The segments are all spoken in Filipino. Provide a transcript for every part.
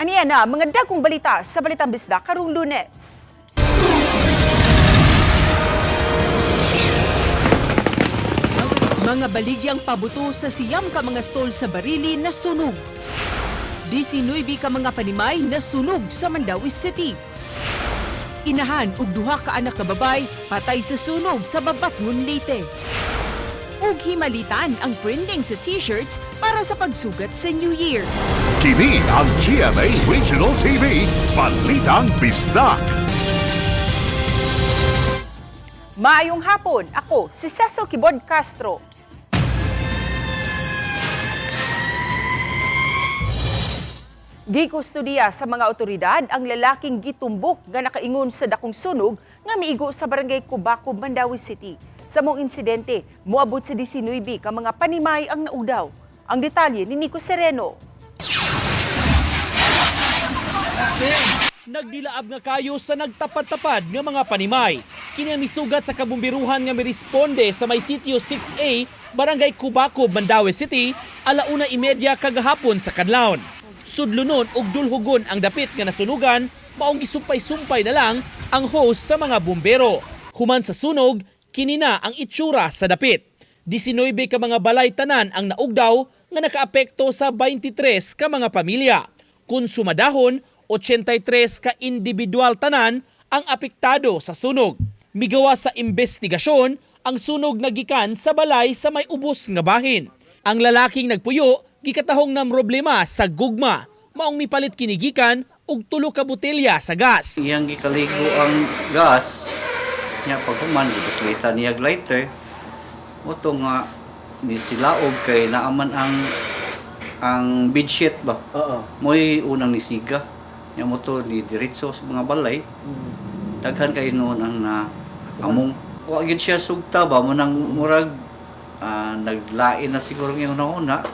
Aniya na mga dagkong balita sa Balitang Bisdak karong Lunes. Mga baligyang pabuto sa siyam ka mga stall sa Barili na sunog. 19 ka mga panimay na sunog sa Mandawi City. Inahan og duha ka anak na babay patay sa sunog sa Babatngon, Leyte. Ug himalitan ang trending sa t-shirts para sa pagsugat sa New Year. Kini ang GMA Regional TV, Balitang Bisdak. Maayong hapon, ako si Cecil Kibod Castro. Gikustudiya sa mga otoridad ang lalaking gitumbok nga nakaingon sa dakong sunog nga miigo sa barangay Cubaco, Mandawi City. Sa mong insidente, moabot sa 19 ka mga panimay ang naudaw. Ang detalye ni Nico Sereno. Nagdilaab nga kayo sa nagtapad-tapad nga mga panimay. Kini ang misugat sa kabumbiruhan nga miresponde sa may sitio 6A, barangay Cubaco, Mandawi City, 1:30 kagahapon sa kadlawon. Sudlunon og dulhugon ang dapit nga nasunugan, maong gisumpay-sumpay na lang ang hose sa mga bumbero. Human sa sunog, kini na ang itsura sa dapit. 19 ka mga balay tanan ang naugdaw nga nakaapekto sa 23 ka mga pamilya. Kung sumadahon, 83 ka individual tanan ang apektado sa sunog. Migawa sa investigasyon, ang sunog nagikan sa balay sa may ubos nga bahin. Ang lalaking nagpuyo, gikatahong ng problema sa gugma. Maong mipalit kinigikan og 3 ka botelya sa gas. Iyang gikaligo ang gas niya paghuman gibuslita niya lighter. Moto nga ni silaog kay naaman ang bedsheet ba. Moy unang nisiga. Nya moto ni diretso sa mga balay. Daghan kay noon ang among wa gyud siya sugta ba mo nang murag naglain na siguro yung una.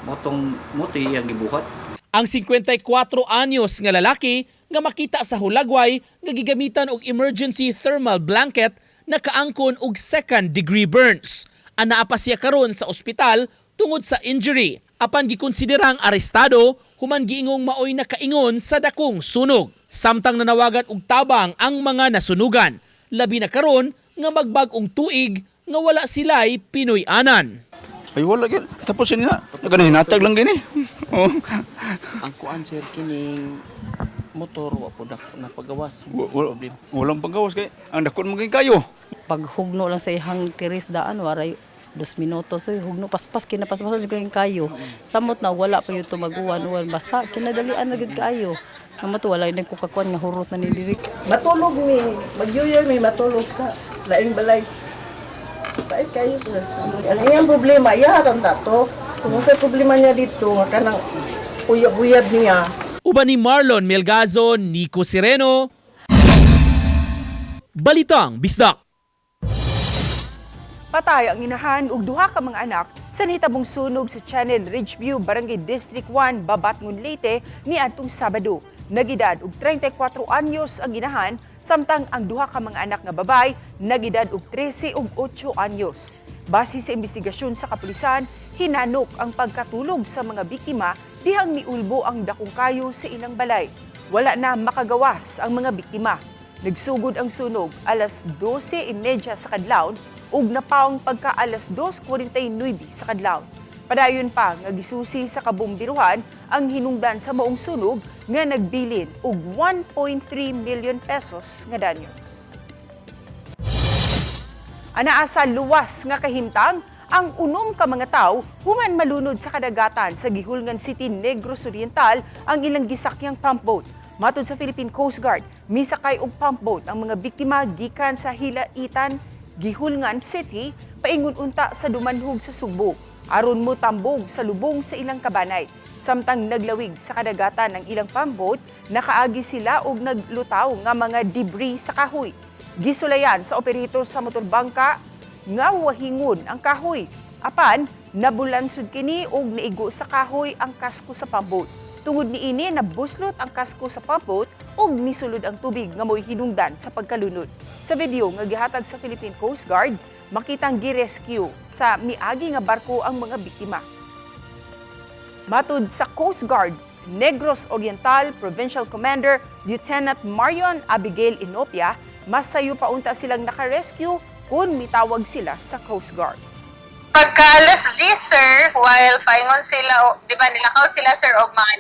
Motong muti ang gibuhat. Ang 54 anyos nga lalaki nga makita sa hulagway nga gigamitan og emergency thermal blanket na kaangkon og second-degree burns. Anaa pa siya karon sa ospital tungod sa injury. Apan gikonsiderang arestado, human giingong maoy nakaingon sa dakong sunog. Samtang nanawagan og tabang ang mga nasunugan. Labi na karon nga magbag-ong tuig nga wala sila'y Pinoy-anan. Ay wala gyud. Tapos niya, hinatag lang gini. Oh. Ang kuan sir kining motor wa po na pagawas. Walang paggawas kay ang dakon maging kayo. Paghugno lang sa ihang tiris daan waray 2 minutos so hugno paspas kinapaspasan jud kayong kayo. Samot na wala pa yuto maguwan basa kinadalian na gid kayo. Amo to wala na ko kakuan nga hurot na ni diri. Matulog mi, magyuyal mi matulog sa laing balay. Pait kayo sir. Ang iyang problema, iyaran dato. Kung sa problema niya dito, nga kanang uyab-uyab niya. Uban ni Marlon Melgazo, Nico Sereno, Balitang Bisdak. Patay ang inahan ug duha ka mga anak sa nahitabong sunog sa Channel Ridgeview, Barangay District 1, Babatngon, Leyte niadtong Sabado. Nagidad og 34 anyos ang inahan, samtang ang duha ka mga anak nga babay nagidad og 13 ug 8 anyos. Base sa investigasyon sa kapulisan, hinanok ang pagkatulog sa mga biktima dihang miulbo ang dakong kayo sa ilang balay. Wala na makagawas ang mga biktima. Nagsugod ang sunog alas 12:30 sa kadlawon ug napaong pagka alas 2:49 sa kadlawon. Padayon pa nga gisusi sa kabumbiruhan ang hinungdan sa maong sunog nga nagbilin og 1.3 million pesos nga danyos. Anaa sa luwas nga kahimtang ang 6 ka mga tawo human malunod sa kadagatan sa Gihulngan City, Negros Oriental ang ilang gisakyang pump boat. Matod sa Philippine Coast Guard, misakay og pump boat ang mga biktima gikan sa Hilaitan, Gihulngan City paingon unta sa dumanhog sa Subo. Aron mo tambog sa lubong sa ilang kabanay. Samtang naglawig sa kadagatan ng ilang pump boat, nakaagi sila og naglutaw nga mga debris sa kahoy. Gisulayan sa operator sa motorbangka nga wahingon ang kahoy. Apan, nabulansod kini og naigo sa kahoy ang kasko sa pump boat. Tungod niini nabuslot ang kasko sa pump boat og misulod ang tubig nga mo'y hinungdan sa pagkalunod. Sa video nga gihatag sa Philippine Coast Guard, makitang gi-rescue sa miagi nga barko ang mga biktima. Matud sa Coast Guard, Negros Oriental Provincial Commander Lieutenant Marion Abigail Inopia, masayo pa unta silang nakarescue kung mitawag sila sa Coast Guard. Pagka alas 10, sir, while paingon sila, di ba nilakaw sila, sir, og mga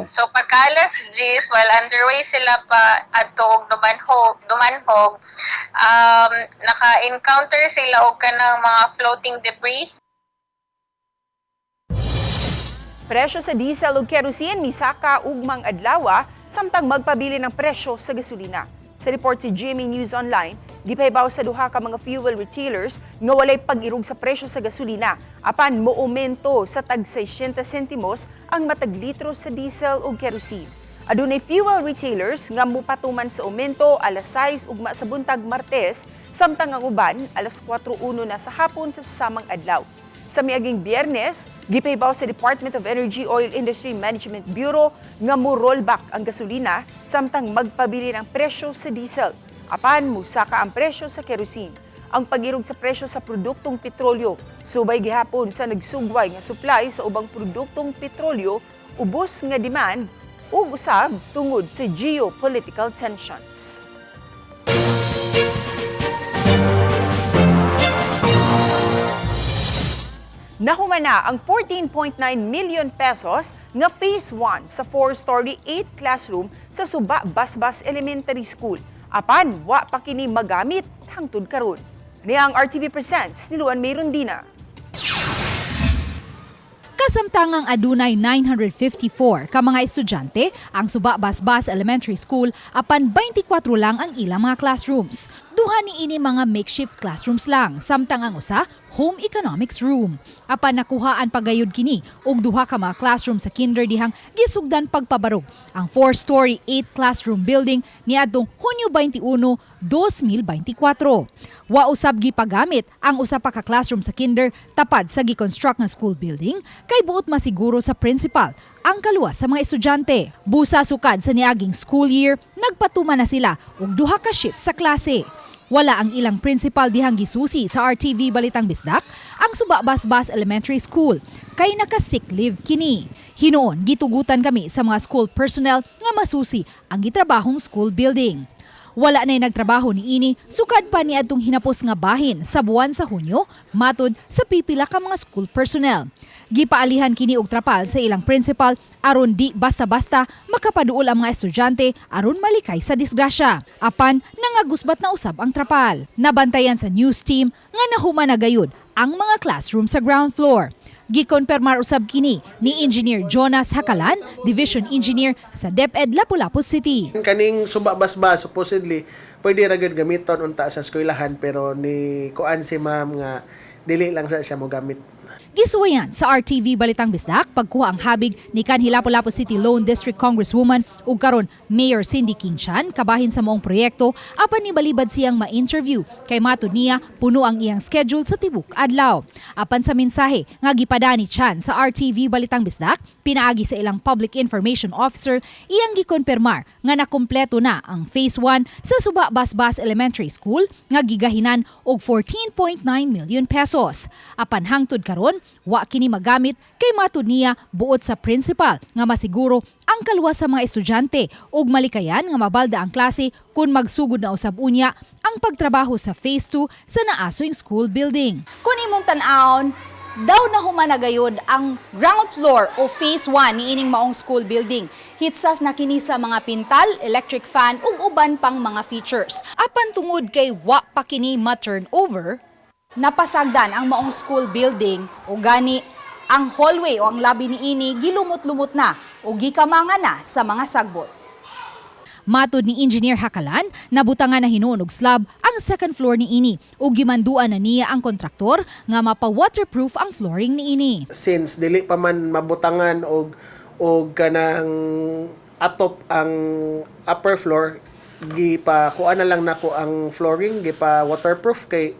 9. So pagka alas 10, while underway sila pa adto og dumanhog, naka-encounter sila og kanang mga floating debris. Presyo sa diesel ug kerosene misaka ugmang adlaw samtang magpabili ng presyo sa gasolina. Sa report si GMA News Online, gipahibaw sa duha ka mga fuel retailers nga walay pag-irog sa presyo sa gasolina apan moaumento sa tag 60 sentimos ang matag litro sa diesel ug kerosene. Adunay fuel retailers nga mopatuman sa aumento alas 6 ugma sa buntag Martes samtang ang uban alas 4:01 na sa hapon sa susamang adlaw. Sa miaging Biyernes, gipahibaw sa Department of Energy Oil Industry Management Bureau nga mo rollback ang gasolina samtang magpabili ng presyo sa diesel. Apan musaka ang presyo sa kerosene. Ang pag-irog sa presyo sa produktong petrolyo subay gihapon sa nagsugway nga supply sa ubang produktong petrolyo, ubos nga demand ug usab tungod sa geopolitical tensions. Nahuman na ang 14.9 million pesos nga Phase 1 sa 4-story 8 classroom sa Suba Basbas Elementary School. Apan, wa pa kini magamit hangtod karon. Niyang RTV Presents ni Luan Mayrondina. Kasamtangang adunay 954 ka mga estudyante ang Suba Basbas Elementary School apan 24 lang ang ilang mga classrooms. Duha ni ini mga makeshift classrooms lang, samtang ang usa home economics room. Apan nakuhaan pagayod kini og duha ka mga classroom sa kinder dihang gisugdan pagpabarog ang 4-story 8 classroom building niadtong Hunyo 21, 2024. Wa usab gipagamit ang usa pa ka classroom sa kinder tapad sa gi-construct nga school building kay buot masiguro sa principal ang kaluwas sa mga estudyante. Busa sukad sa niaging school year, nagpatuman na sila og duha ka shift sa klase. Wala ang ilang principal dihang gisusi sa RTV Balitang Bisdak ang Suba Basbas Elementary School kay naka-sick leave kini. Hinoon gitugutan kami sa mga school personnel nga masusi ang gitrabahong school building. Wala na'y nagtrabaho ni ini sukad pa ni adtong hinapos nga bahin sa buwan sa Hunyo matod sa pipila ka mga school personnel. Gipaalihan kini og trapal sa ilang principal aron di basta-basta makapaduol ang mga estudyante aron malikay sa disgrasya. Apan nangagusbat na usab ang trapal. Nabantayan sa news team nga nahuman na gayud ang mga classroom sa ground floor. Gikonpermar usab kini ni Engineer Jonas Hakalan, Division Engineer sa DepEd Lapu-Lapu City. Kaning Suba Basbas supposedly pwede ra gud gamiton unta sa eskwelahan pero ni kuan si ma'am nga dili lang sa siya mo gamit. Gisuwayan sa RTV Balitang Bisdak pagkuha ang habig ni kanhi Lapu-Lapu City Lone District Congresswoman ug karon Mayor Cindy Kinchan kabahin sa moong proyekto apan nibalibad siyang ma-interview kay matud niya puno ang iyang schedule sa tibuk adlaw. Apan sa mensahe nga gipada ni Chan sa RTV Balitang Bisdak pinaagi sa ilang Public Information Officer iyang gikonpermar nga nakumpleto na ang Phase 1 sa Suba Basbas Elementary School nga gigahinan og 14.9 million pesos. Apan hangtod karon wa kini magamit kay matud niya buot sa principal nga masiguro ang kaluwas sa mga estudyante ug malikayan nga mabalda ang klase kung magsugod na usab unya ang pagtrabaho sa Phase 2 sa naasoy school building. Kung imong tan-awon, daw na humanagayod ang ground floor o Phase 1 ni ining maong school building. Hitsas na kini sa mga pintal, electric fan ug uban pang mga features. Apan tungod kay wa pa kini ma-turnover, napasagdan ang maong school building o gani ang hallway o ang labi ni ini gilumot-lumot na o gikamangan na sa mga sagbot. Matod ni Engineer Hakalan, nabutangan na hinuon og slab ang second floor ni ini ug gimanduan na niya ang kontraktor nga mapa-waterproof ang flooring ni ini. Since dili pa man mabutangan og kanang atop ang upper floor, gipa-kuan na lang nako ang flooring, gipa-waterproof kay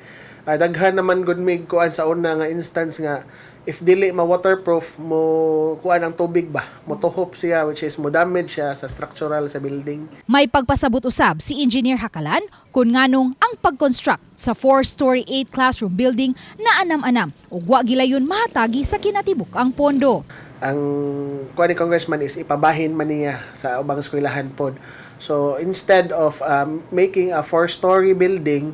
daghan naman gud mig kuan sa una nga instance nga if dili ma-waterproof mo kuan ang tubig ba motuhop siya which is mo damage siya sa structural sa building. May pagpasabot usab si Engineer Hakalan kung nganong ang pag-construct sa 4-story 8 classroom building na anam-anam ug wa gilayon mahatagi sa kinatibuk ang pondo. ang kuha ni congressman is ipabahin man niya sa ubang eskwelahan pod. So instead of making a 4-story building,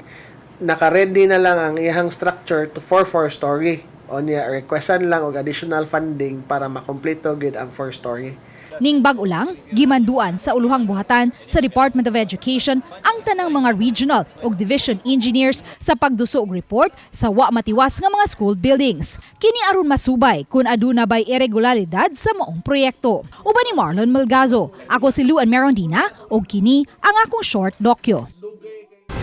naka-ready na lang ang iyang structure to 4-story. O niya requestan lang og additional funding para makompleto gid ang 4-story. Ning bag-o lang, gimanduan sa uluhang buhatan sa Department of Education ang tanang mga regional o division engineers sa pagduso og report sa wa matiwas nga mga school buildings. Kini aron masubay kung aduna bay irregularidad sa maong proyekto. Uban ni Marlon Malgazo, ako si Luan Merondina ug kini ang akong short dokyo.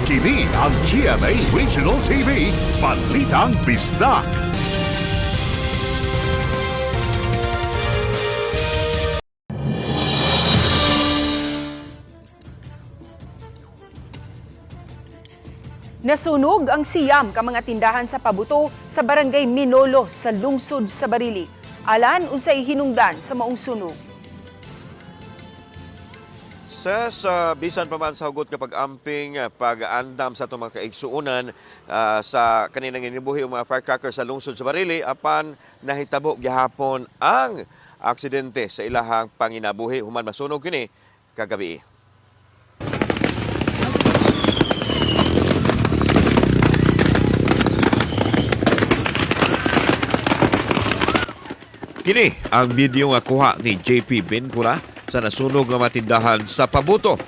Kini ang GMA Regional TV, Balitang Bisdak. Nasunog ang siyam ka mga tindahan sa pabuto sa barangay Minolos sa lungsod sa Barili. Alan unsay hinungdan sa maong sunog. Sa bisan pa man sa hugot kapag amping pag-andam sa itong mga kaigsuunan sa kaninang inibuhi mga firecrackers sa lungsod sa Barili, apan nahitabo gihapon ang aksidente sa ilahang panginabuhi human masunog kini kagabi. Kini ang video nga kuha ni JP Bincula sa nasunog nga matindahan sa Pabuto.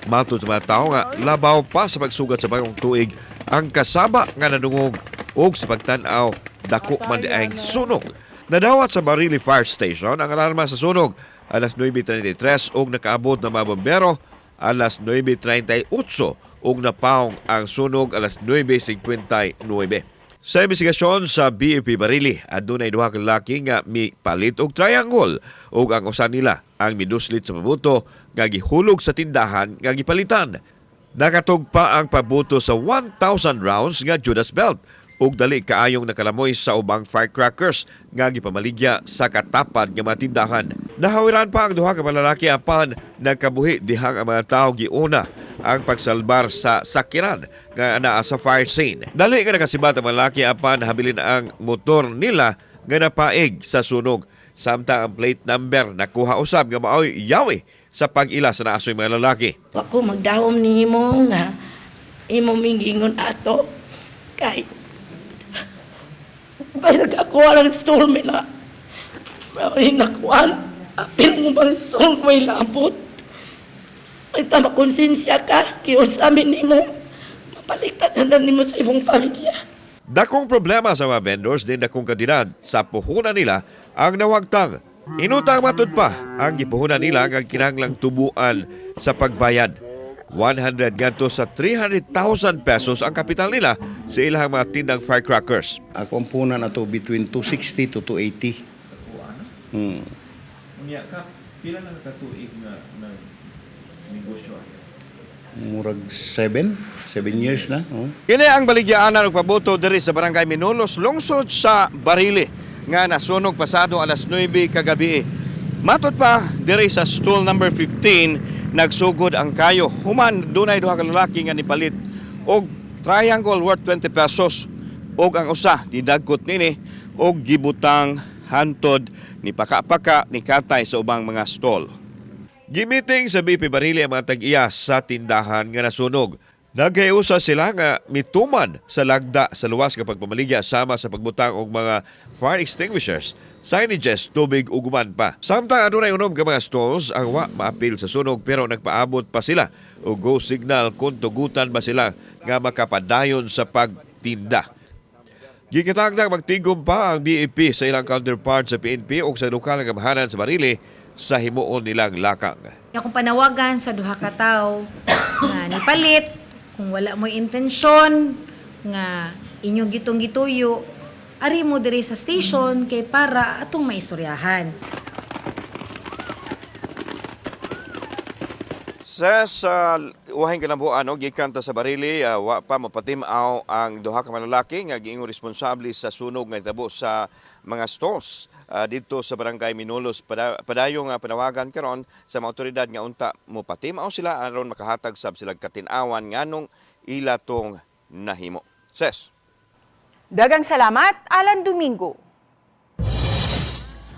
Matod sa mga tao nga labaw pa sa pagsugat sa bagong tuig ang kasaba nga nadungog og sa pagtan-aw dako man diayng sunog. Nadawat sa Barili Fire Station ang alarma sa sunog alas 9:33 og nakaabot na mga bombero alas 9:38 og napaong ang sunog alas 9:59. Sa investigasyon sa BEP Barili, adunay duha ka lalaki nga mipalit og triangle ug ang usa nila ang minuslit sa pabuto nga gihulog sa tindahan nga gipalitan. Nakatugpa ang pabuto sa 1,000 rounds nga Judas belt ug dali kaayong nakalamoy sa ubang firecrackers nga gipamaligya sa katapad nga mga tindahan. Nahawiran pa ang duha ka lalaki apan nagkabuhi dihang ang mga tawo giuna ang pagsalbar sa sakiran nga naa sa fire scene. Dali nga nakasibat ang malaki apan habilin ang motor nila nga napaig sa sunog. Samtang ang plate number nakuha usab nga maoy yawi sa pag-ila sa naasoy mga lalaki. Ako magdawom ni mo nga imo mingingon ato kay nagkakuha lang stall may na may nakuhan apil mo bang stall may labot. Ay tama konsensya ka, kiyon sa amin ni mo, mapaliktad na ni mo sa ibong pamilya. Dakong problema sa mga vendors din dakong kadinad sa puhunan nila ang nawagtang. Inutang matud pa ang gipuhunan nila nga kinahanglang tubuan sa pagbayad. 100 ganto sa 300,000 pesos ang kapital nila sa ilang mga tindang firecrackers. Ako ang punan na to between 260 to 280. Pila na katuig na negosyo? Murag 7 years na. Kini ang baligyaanan og pabuto diri sa barangay Minolos, lungsod sa Barili nga nasunog pasado alas 9 kagabi. Matod pa diri sa stall number 15 nagsugod ang kayo. Human dunay duha ka lalaki nga nipalit og triangle worth 20 pesos og ang usa didagkot nini og gibutang hantod ni paka-paka ni katay sa ubang mga stall. Gimiting sa BP Barili ang mga tag-iya sa tindahan nga nasunog. Nagkayusa sila nga mituman sa lagda sa luwas kapag pamaligya sama sa pagbutang og mga fire extinguishers, signages, tubig ug uban pa. Samtang adunay unom ka mga stalls ang wa maapil sa sunog pero nagpaabot pa sila og go signal kung tugutan ba sila nga makapadayon sa pagtinda. Gikatagdag magtigom pa ang BEP sa ilang counterpart sa PNP o sa lokal nga kabahanan sa Barili sa himuon nilang lakang. Akong panawagan sa duha ka tawo nga nipalit kung wala mo intensyon nga inyong gitong gituyo ari mo diri sa station kay para atong maistoryahan. Sa wahing kalambuan gikan ta sa Barili, wa pa mapatimaw ang duha ka malalaki nga giingong responsable sa sunog nga hitabo sa mga stores dito sa barangay Minolos. Padayon nga panawagan karon sa mga otoridad nga unta mo patimaw sila aron makahatag sab sila katin-awan nganong ila tong nahimo. Ses. Dagang salamat, Alan Domingo.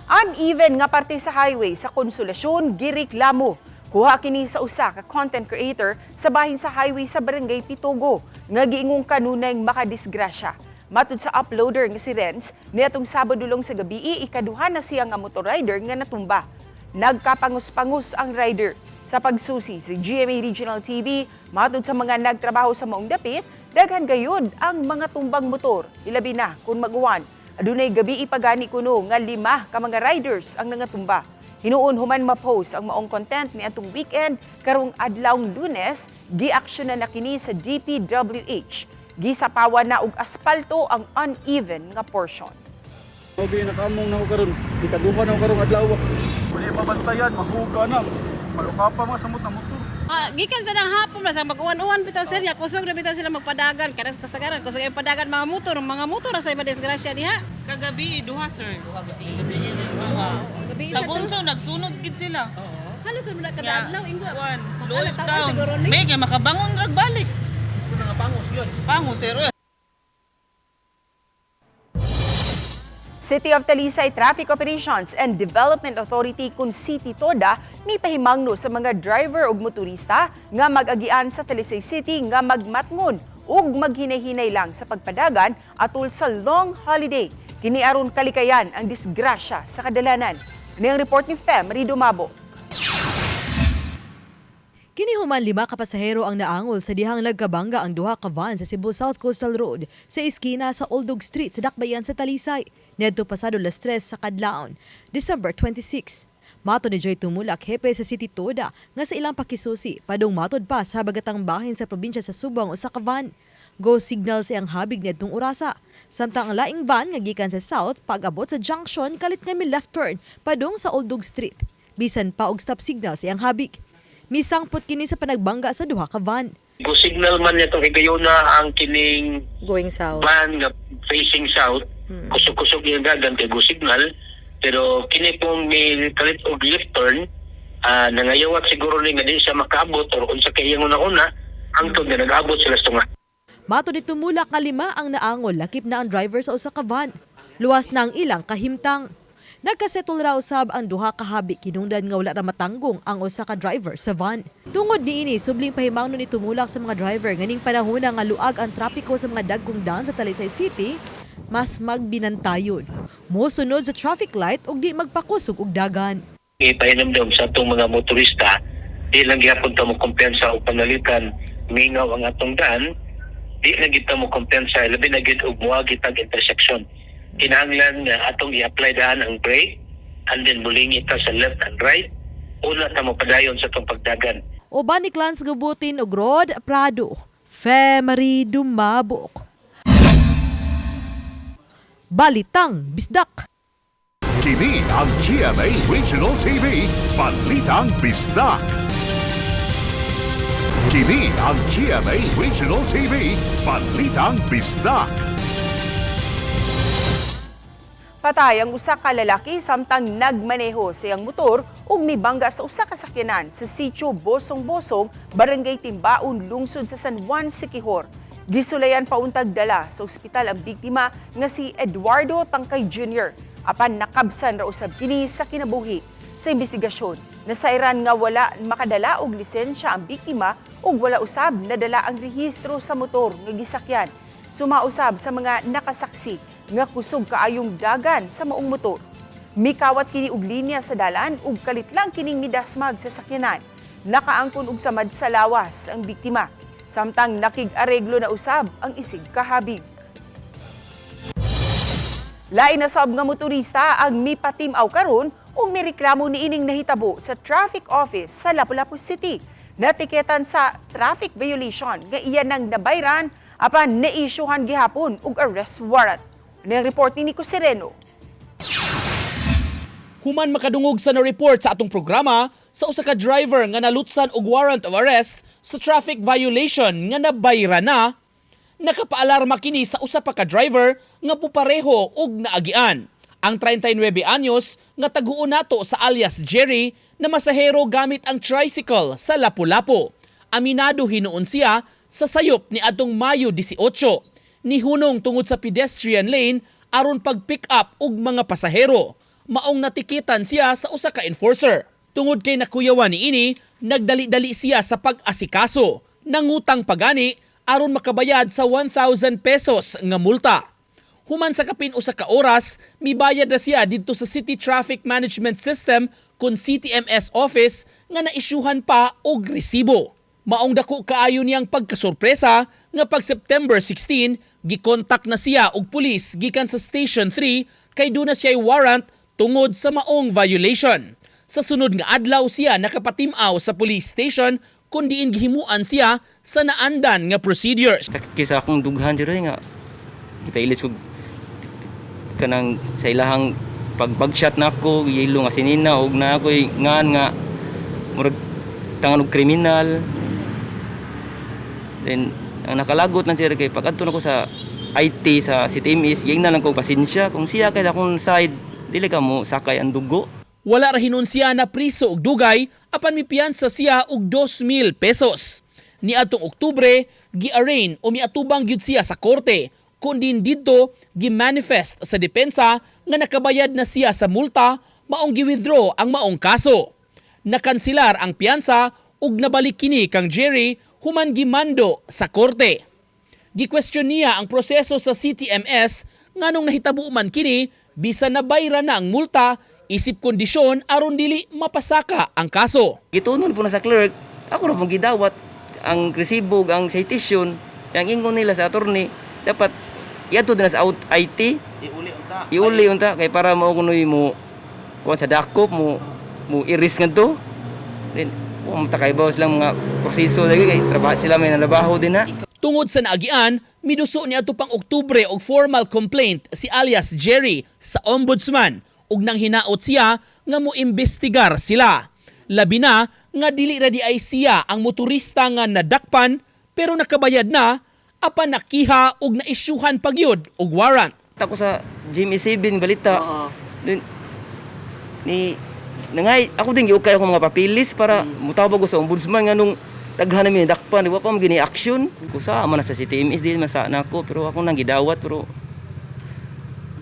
Uneven nga parte sa highway sa Konsolasyon, gireklamo. Kuha kini sa usa ka content creator sa bahin sa highway sa Barangay Pitugo nga giingong kanunay makadisgrasya. Matud sa uploader nga si Renz, niatong Sabado long sa gabi ikaduha na siya nga motorrider nga natumba. Nagkapangus-pangus ang rider. Sa pagsusi sa GMA Regional TV, matud sa mga nagtrabaho sa maong dapit, daghan gayud ang mga tumbang motor, ilabi na kung maguwan. Adunay gabi ipagani kuno nga 5 ka mga riders ang nangatumba. Hinuon human ma-post ang maong content ni atong weekend karong adlawng Lunes, gi-aksyonan na kini sa DPWH. Gisapawan na og aspalto ang uneven nga portion. Okay, nakamong na ako karon. Ikaduha na ako karong adlaw. Wala mabantayan, mahuga na. Malukapa mga samot na motor. Gikan sa nang hapon na sa mag-uwan-uwan bitaw sir, ya kusog na bitaw sila magpadagan. Kada kasagaran kusog ay padagan mga motor sa iba disgrasya diha. Kagabi duha sir. Gabi Sa Gunso nagsunod gid sila. Halos na kada adlaw ingo. Load down. May nga makabangon rag balik. Kuna nga pangos yun. Pangos sir. City of Talisay Traffic Operations and Development Authority kun City Toda may pahimangno sa mga driver ug motorista nga mag-agian sa Talisay City nga magmatngon ug maghinay-hinay lang sa pagpadagan atol sa long holiday. Kini aron kalikayan ang disgrasya sa kadalanan. Ini ang report ni Fem Ridomabo. Kini human 5 ka pasahero ang naangol sa dihang nagkabangga ang duha ka van sa Cebu South Coastal Road sa iskina sa Oldog Street sa Dakbayan sa Talisay. Nedto pasado 3 sa kadlaon, December 26. Mato ni Joy Tumulak, hepe sa City Toda, nga sa ilang pakisusi, padong matod pa sa habagatang bahin sa probinsya sa Subang o sa Kavan. Go signal sa ang habig nedtong orasa. Samtang ang laing van nga gikan sa south pag-abot sa junction kalit nga mi left turn padong sa Oldog Street. Bisan pa og stop signal sa ang habig. Misangpot kini sa panagbangga sa duha ka van. Go signal man niya itong higayuna ang kining going south van nga facing south. Kusog-kusog yung dagan kay go signal. Pero kini pong may kalit og left turn, nangayawat siguro ni nga di siya makaabot or unsa kay iyang una-una, hangtod na nag-abot sila sa tunga. Mato ni Tumulak nga 5 ang naangol, lakip na ang driver sa usa ka van. Luwas na ang ilang kahimtang. Nagkasettle raw usab ang duha ka habi kinungdan nga wala ra matanggong ang usa ka driver sa van. Tungod niini subling pahimangno ni Tumulak sa mga driver nganing panahon nga luag ang trapiko sa mga dagkong daan sa Talisay City, mas magbinantayon. Mosunod sa traffic light ug di magpakusog og dagan. Ipahinamdam sa atong mga motorista, di lang gyapon ta mo kumpiyansa o panalitan mingaw ang atong daan, di lang kita mo kumpiyansa labi na gid og moagi tag intersection. Kinahanglan nga atong i-apply daan ang brake and then mulingi ta sa left and right. Una ta mo padayon sa atong pagdagan. Uban ni Clans Gubutin og Rod Prado, Femery Dumabok. Balitang Bisdak. Kini ang GMA Regional TV, Balitang Bisdak. Kini ang GMA Regional TV, Balitang Bisdak. Patay ang usa ka lalaki samtang nagmaneho sa iyang motor ug mibangga sa usa ka sakyanan sa sitio Bosong-Bosong, Barangay Timbaon, lungsod sa San Juan, Siquijor. Gisulayan pauntag dala sa ospital ang biktima nga si Eduardo Tangkay Jr. Apan nakabsan ra usab kini sa kinabuhi. Sa investigasyon, nasairan nga wala makadala og lisensya ang biktima ug wala usab nadala ang rehistro sa motor nga gisakyan. Sumausab sa mga nakasaksi nga kusog kaayong dagan sa maong motor. Mikawat kini og linya sa dalan ug kalit lang kining midasmag sa sakyanan. Nakaangkon og samad sa lawas ang biktima. Samtang nakig-areglo na usab ang isig kahabig. Lain na sab nga motorista ang mipatimaw karon ug mireklamo niining nahitabo sa traffic office sa Lapu-Lapu City. Natiketan sa traffic violation nga iyan nang nabayran apan naisyuhan gihapon og arrest warrant. Ang report ni Nico Sereno. Human makadungog sa na-report sa atong programa sa usa ka driver nga nalutsan og warrant of arrest sa traffic violation nga nabayra na, nakapaalarma kini sa usa pa ka driver nga pupareho og naagian. Ang 39 anyos nga taguon nato sa alias Jerry na masahero gamit ang tricycle sa Lapu-Lapu. Aminado hinuon siya sa sayop ni adtong Mayo 18. Nihunong tungod sa pedestrian lane aron pag-pick up og mga pasahero. maong natikitan siya sa usa ka enforcer. Tungod kay nakuyawan ni ini, nagdali-dali siya sa pag-asikaso, nangutang pagani aron makabayad sa 1,000 pesos nga multa. Human sa kapin usa ka oras, mibayad na siya didto sa City Traffic Management System kun CTMS office nga naisyuhan pa og resibo. Maong dako kaayo niyang pagkasorpresa nga pag September 16, gikontak na siya og pulis gikan sa Station 3 kay duna siya'y warrant tungod sa maong violation. Sa sunod nga adlaw siya nakapatimaw sa police station kun diin gihimuan siya sa naandan nga procedures. Kisa akong dughan diri nga kita ilis ko kanang sa ilahang pag-shot na ako, yelo nga sinina og na ako ngan nga murag tangan og kriminal. Then ang nakalagot na siya kay pag adto nako sa IT sa CTMS, ging na lang ko pasensya kung siya kay akong side dili ka mo sakay ang dugo. Wala ra hinon siya na priso og dugay apan mipiyansa siya og 2,000 pesos. Niadtong Oktubre, gi-arraign o miatubang gyud siya sa korte kundi didto gi-manifest sa depensa nga nakabayad na siya sa multa maong gi-withdraw ang maong kaso. Nakansilar ang piyansa ug nabalik kini kang Jerry human gimando sa korte. Gi-question niya ang proseso sa CTMS nganong nahitabo man kini bisan nabayra na ang multa isip kondisyon aron dili mapasaka ang kaso. Gitunon po na sa clerk, ako ra pong gidawat ang resibo ang citation, ang ingon nila sa attorney dapat iadto na sa IT iuli unta kay para mao kunoy mo kuan sa dakop mo iris ngadto then matakay bawas lang mga proseso lagi kay trabaho sila may nalabaho din na. Tungod sa naagian, miduso niya pang Oktubre og formal complaint si alias Jerry sa ombudsman ug nang hinaot siya nga moimbestigar sila. Labi na nga dili ra di ay siya ang motorista nga nadakpan pero nakabayad na apan nakiha og naisyuhan pagyud og warrant. Ako sa GMA7 balita. Ni nangay ako din giukay ako mga papilis para mutawag ko sa ombudsman nganong daghan mi dakpan di wa pa mo gini action ko sa man sa CTMS di masa nako pero ako nang gidawat pero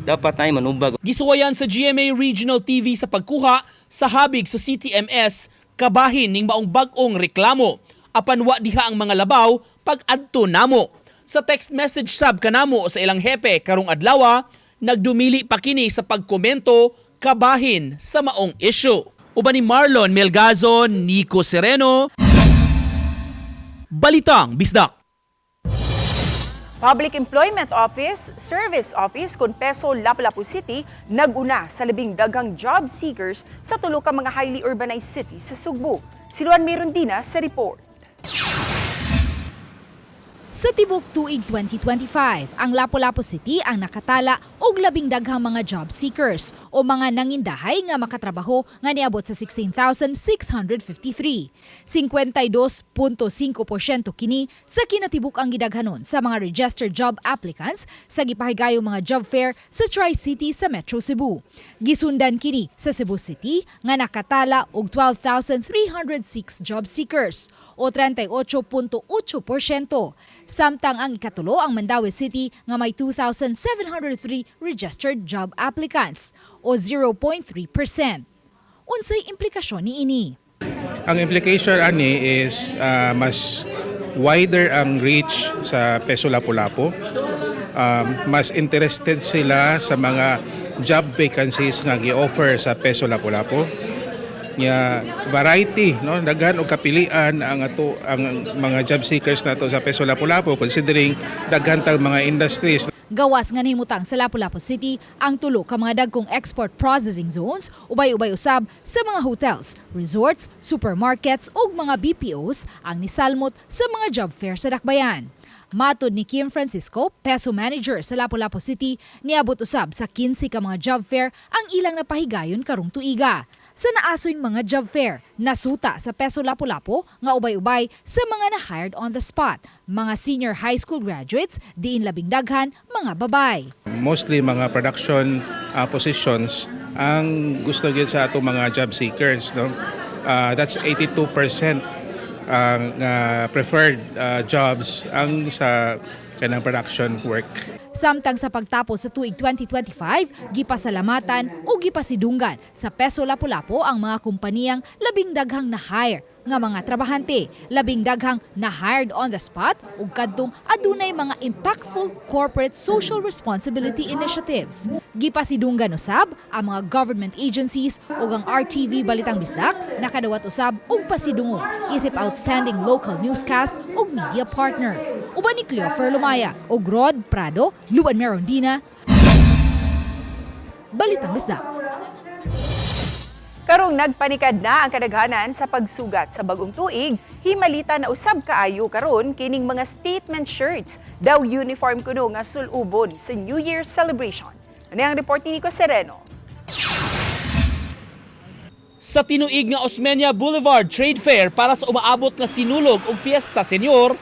dapat nay manubag. Gisuwayan sa GMA Regional TV sa pagkuha sa habig sa CTMS kabahin ning maong bag-ong reklamo apan wa diha ang mga labaw pag adto namo. Sa text message sab kanamo sa ilang hepe karong adlaw, nagdumili pa kini sa pagkomento kabahin sa maong issue. Uban ni Marlon Melgazon, Nico Sereno, Balitang Bisdak. Public Employment Office, Service Office kun Peso Lapu-Lapu City naguna sa labing daghang job seekers sa tulo ka mga highly urbanized cities sa Sugbo. Si Luan Merondina sa report. Sa tibok tuig 2025, ang Lapu-Lapu City ang nakatala og labing daghang mga job seekers o mga nangindahay nga makatrabaho nga niabot sa 16,653. 52.5% kini sa kinatibuk ang gidaghanon sa mga registered job applicants sa gipahigayong mga job fair sa Tri-City sa Metro Cebu. Gisundan kini sa Cebu City nga nakatala og 12,306 job seekers o 38.8%. Samtang ang ikatulo ang Mandaue City nga may 2,703 registered job applicants o 0.3%. Unsay implikasyon ni ini? Ang implication ani is mas wider ang reach sa Peso Lapu-Lapu. Mas interested sila sa mga job vacancies nga gi-offer sa Peso Lapu-Lapu. Nya variety no daghan og kapilian ang mga job seekers nato sa Peso Lapu-Lapu considering daghan tag mga industries. Gawas nga nahimutang sa Lapu-Lapu City ang tulo ka mga dagkong export processing zones ubay-ubay usab sa mga hotels, resorts, supermarkets ug mga BPOs ang nisalmot sa mga job fair sa Dakbayan. Matod ni Kim Francisco, Peso Manager sa Lapu-Lapu City, niabot usab sa 15 ka mga job fair ang ilang napahigayon karong tuiga. Sa naasoyng mga job fair, nasuta sa Peso Lapu-Lapu nga ubay-ubay sa mga na-hired on the spot, mga senior high school graduates, diin labing daghan, mga babay. Mostly mga production positions ang gusto gyud sa ato mga job seekers no. That's 82% ang preferred jobs ang sa kanang production work. Samtang sa pagtapos sa tuig 2025, gipasalamatan o gipasidunggan sa Peso Lapu-Lapu ang mga kumpaniyang labing daghang na-hire nga mga trabahante, labing daghang na-hired on the spot ug kadtong adunay mga impactful corporate social responsibility initiatives. Gipasidunggan usab ang mga government agencies ug ang RTV Balitang Bisdak nakadawat usab og pasidungog isip outstanding local newscast ug media partner. Uban ni Cleofer Lumaya ug Rod Prado, Luan Merondina, Balitang Bisdak. Karong nagpanikad na ang kadaghanan sa pagsugat sa bagong tuig, himalita na usab kaayo karon kining mga statement shirts daw uniform kuno nga sulubon sa New Year celebration. Ano ang report ni Nico Sereno? Sa tinuig nga Osmeña Boulevard Trade Fair para sa umaabot nga sinulog ug Fiesta Senior,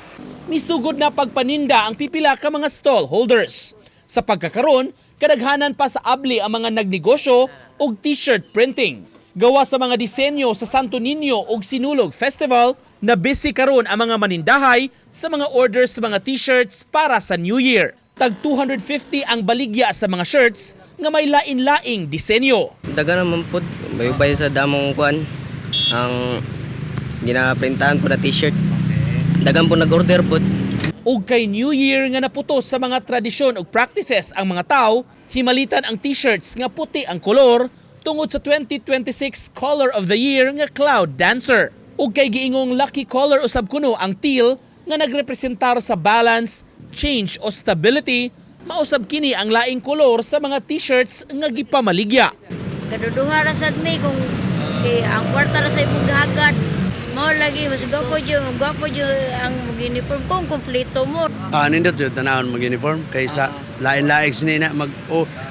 misugod na pagpaninda ang pipila ka mga stall holders. Sa pagkakaron, kadaghanan pa sa abli ang mga nagnegosyo og t-shirt printing. Gawa sa mga disenyo sa Santo Niño ug Sinulog Festival, na busy karon ang mga manindahay sa mga orders sa mga t-shirts para sa New Year. Tag 250 ang baligya sa mga shirts nga may lain-laing disenyo. Dagan naman po, bayubay sa damong kuan ang ginaprintahan po na t-shirt. Dagan po nag-order po. Ug kay New Year nga naputos sa mga tradisyon ug practices ang mga tao, himalitan ang t-shirts nga puti ang kolor tungod sa 2026 Color of the Year nga Cloud Dancer. Ug kay giingong lucky color usab kuno ang teal nga nagrepresentar sa balance, change o stability, mausab kini ang laing kolor sa mga t-shirts nga gipamaligya. Kaduduha ra sad mi kung ang kwarta ra sa imong gahagad. Mao lagi mas gwapo jud ang uniform kung kumpleto mo. Nindot jud tanawon mag-uniform kaysa lain-laing sini na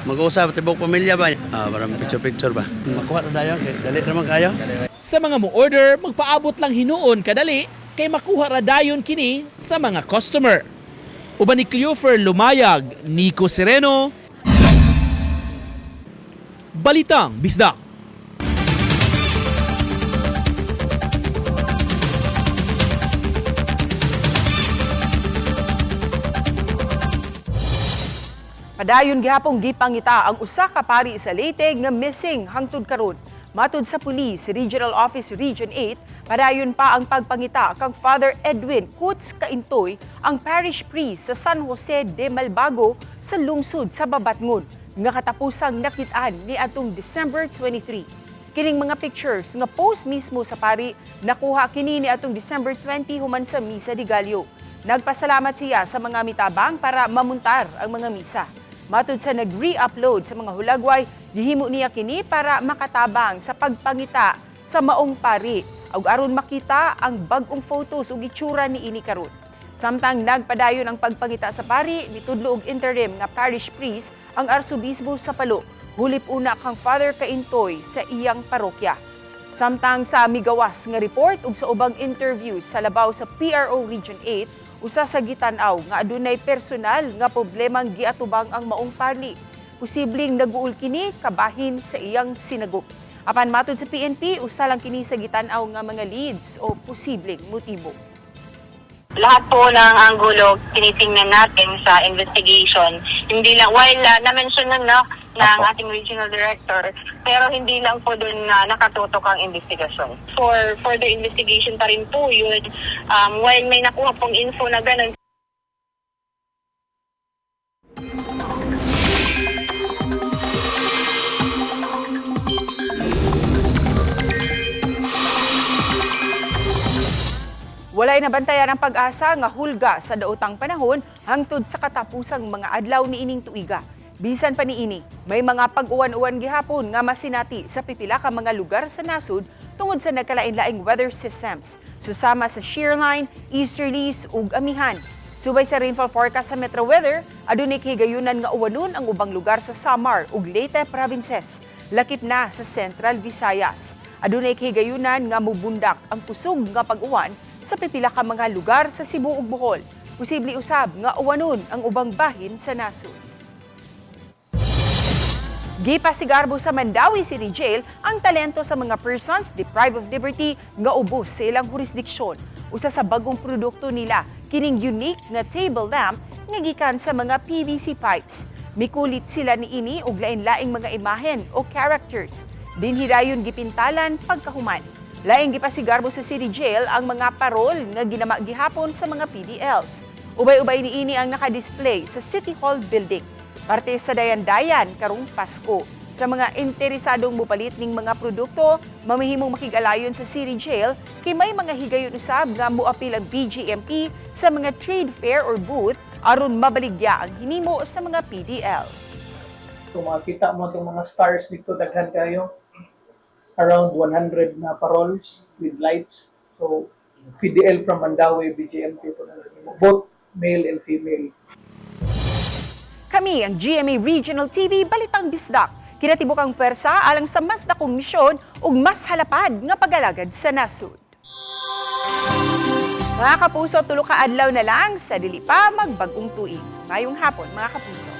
mag-usap tibok pamilya ba. Para picture ba. Makuha ra dayon kay dali ra man kayo. Sa mga mo order, magpaabot lang hinuon kadali kay makuha ra dayon kini sa mga customer. Uban ni Cleofer Lumayag, Nico Sereno, Balitang Bisdak. Padayon gihapong gipangita ang usa ka pari sa Leyte nga missing hangtod karon. Matud sa Police Regional Office Region 8, padayon pa ang pagpangita kang Father Edwin Kutz Kaintoy, ang parish priest sa San Jose de Malbago sa lungsod sa Babatngon, nga katapusang nakitaan ni atong December 23. Kining mga pictures nga post mismo sa pari nakuha kini ni atong December 20 human sa Misa de Gallo. Nagpasalamat siya sa mga mitabang para mamuntar ang mga misa. Matud sa nag-re-upload sa mga hulagway, gihimo niya kini para makatabang sa pagpangita sa maong pari ug aron makita ang bag-ong photos ug itsura ni ini karon. Samtang nagpadayon ang pagpangita sa pari, mitudlo og interim nga parish priest ang arsobispo sa Palo. Hulip una kang Father Kaintoy sa iyang parokya. Samtang sa migawas nga report ug sa ubang interviews sa labaw sa PRO Region 8, usa sa gitanaw nga adunay personal nga problemang giatubang ang maong pari. Posibleng naguul kini kabahin sa iyang sinagup. Apan matud sa PNP, usa lang kini sa gitanaw nga mga leads o posibleng motibo. Lahat po ng anggulo tinitingnan natin sa investigation. Hindi lang, while na-mention nun ng ating regional director, pero hindi lang po dun nakatutok ang investigasyon. For further investigation pa rin po yun, while may nakuha pong info na ganun. Walay nabantayan ang pag-asa nga hulga sa daotang panahon hangtod sa katapusang mga adlaw ni ining tuiga. Bisan pa niini, may mga pag-uwan-uwan gihapon nga masinati sa pipila ka mga lugar sa nasud tungod sa nagkalain-laing weather systems, susama sa shearline, easterlies ug amihan. Subay sa rainfall forecast sa Metro Weather, adunay higayunan nga uwanon ang ubang lugar sa Samar ug Leyte provinces, lakip na sa Central Visayas. Adunay higayunan nga mubundak ang kusog nga pag-uwan sa pipila ka mga lugar sa Cebu ug Bohol. Posible usab nga uwanon ang ubang bahin sa nasud. Gipasigarbo sa Mandawi City Jail ang talento sa mga persons deprived of liberty nga ubos sa ilang jurisdiksyon. Usa sa bagong produkto nila, kining unique nga table lamp nga gikan sa mga PVC pipes. Mikulit sila ni ini og lain-laing mga imahen o characters. Dinhidayon gipintalan pagkahuman. Laing gipasigarbo sa City Jail ang mga parol nga ginama gihapon sa mga PDLs. Ubay-ubay ni ini ang nakadisplay sa City Hall building. Parte sa dayan-dayan karong Pasko. Sa mga interesadong mupalit ning mga produkto, mamihimong makig-alayon sa City Jail kay may mga higayon usab nga moapil ang BGMP sa mga trade fair or booth aron mabaligya ang hinimo sa mga PDL. Kung makita mo itong mga stars dito, daghan kayo. Around 100 na paroles with lights. So, PDL from Mandaue, BGMP po na both male and female. Kami ang GMA Regional TV Balitang Bisdak. Kinatibok ang pwersa alang sa mas dakong misyon ug mas halapad nga pag-alagad sa nasud. Mga kapuso, tulo ka adlaw na lang sa dili pa magbag-ong tuig. Ngayong hapon, mga kapuso.